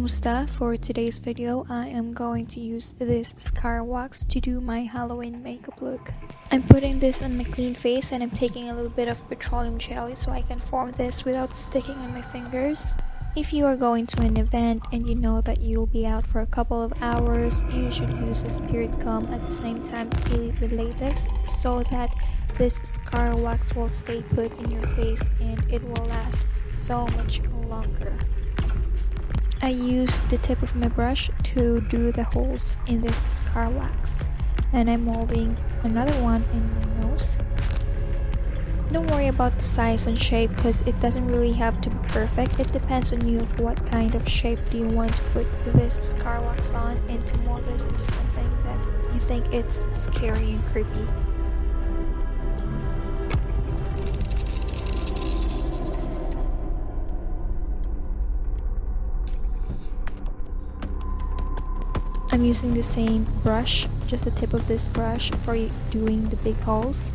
Kamusta? For today's video, I am going to use this scar wax to do my Halloween makeup look. I'm putting this on my clean face and I'm taking a little bit of petroleum jelly so I can form this without sticking on my fingers. If you are going to an event and you know that you'll be out for a couple of hours, you should use a spirit gum at the same time seal it with latex so that this scar wax will stay put in your face and it will last so much longer. I used the tip of my brush to do the holes in this scar wax, and I'm molding another one in my nose. Don't worry about the size and shape because it doesn't really have to be perfect. It depends on you of what kind of shape do you want to put this scar wax on and to mold this into something that you think it's scary and creepy. I'm using the same brush, just the tip of this brush for doing the big holes.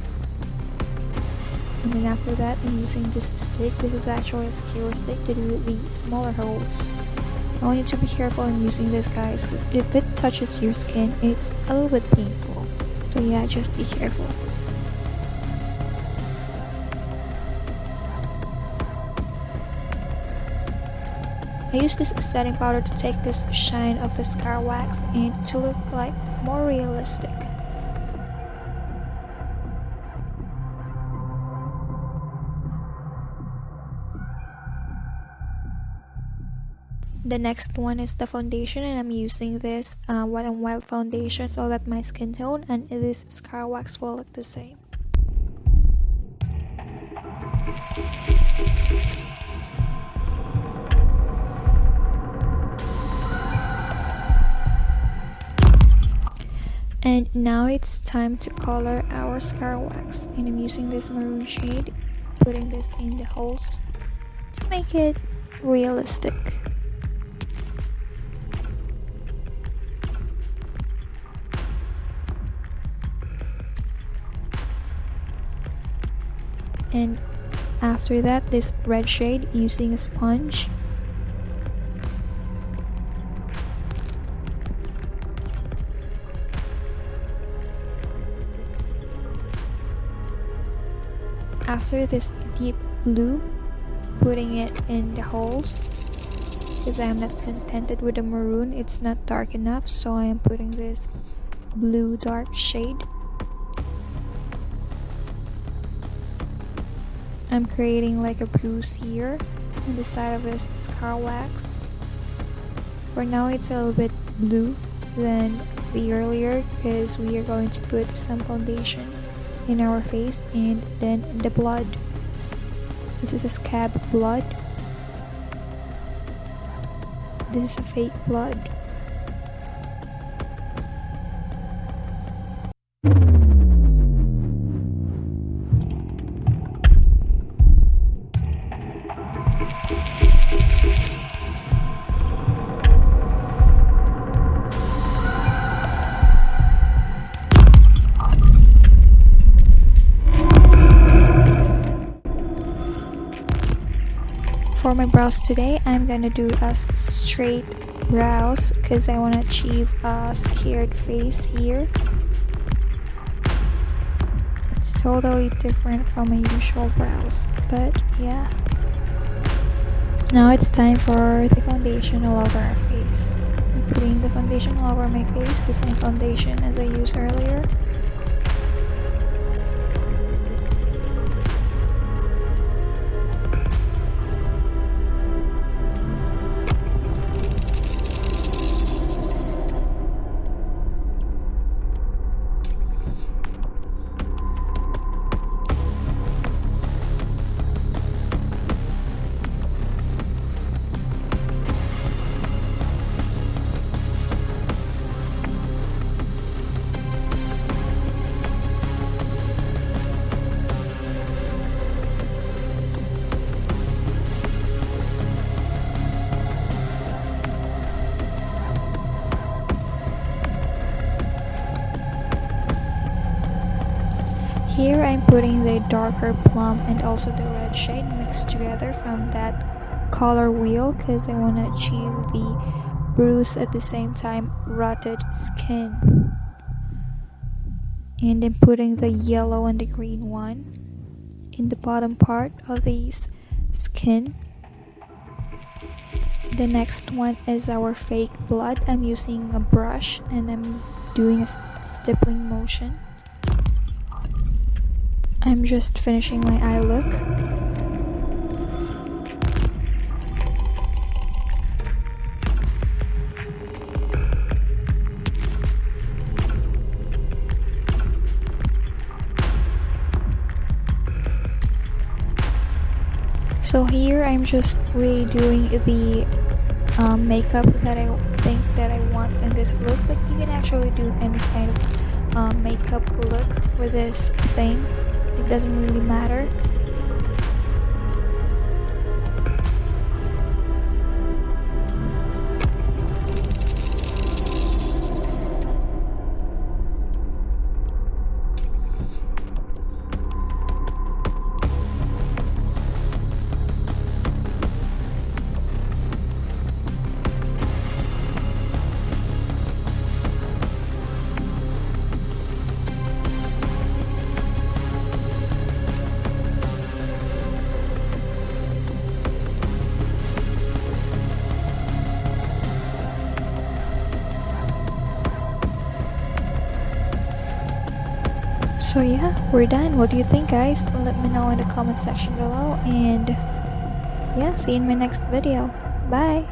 And then after that, I'm using this stick. This is actually a skewer stick to do the smaller holes. I want you to be careful in using this, guys, because if it touches your skin, it's a little bit painful. So yeah, just be careful. I use this setting powder to take this shine of the scar wax and to look like more realistic. The next one is the foundation, and I'm using this Wet n Wild foundation so that my skin tone and this scar wax will look the same. And now it's time to color our scar wax, and I'm using this maroon shade, putting this in the holes to make it realistic. And after that, this red shade, using a sponge. After this deep blue, putting it in the holes because I am not contented with the maroon, it's not dark enough, so I am putting this blue dark shade. I'm creating like a bruise here on the side of this scar wax. For now it's a little bit blue than the earlier because we are going to put some foundation in our face, and then the blood. This is a scab blood. This is a fake blood. For my brows today, I'm gonna do a straight brows because I want to achieve a scared face here. It's totally different from my usual brows, but yeah. Now it's time for the foundation all over our face. I'm putting the foundation all over my face, the same foundation as I used earlier. Here I'm putting the darker plum and also the red shade mixed together from that color wheel because I want to achieve the bruise at the same time rotted skin. And I'm putting the yellow and the green one in the bottom part of the skin. The next one is our fake blood. I'm using a brush and I'm doing a stippling motion. I'm just finishing my eye look. So here I'm just redoing the makeup that I think that I want in this look, but you can actually do any kind of makeup look with this thing. It doesn't really matter. So yeah, we're done. What do you think, guys? Let me know in the comment section below, and yeah, see you in my next video. Bye.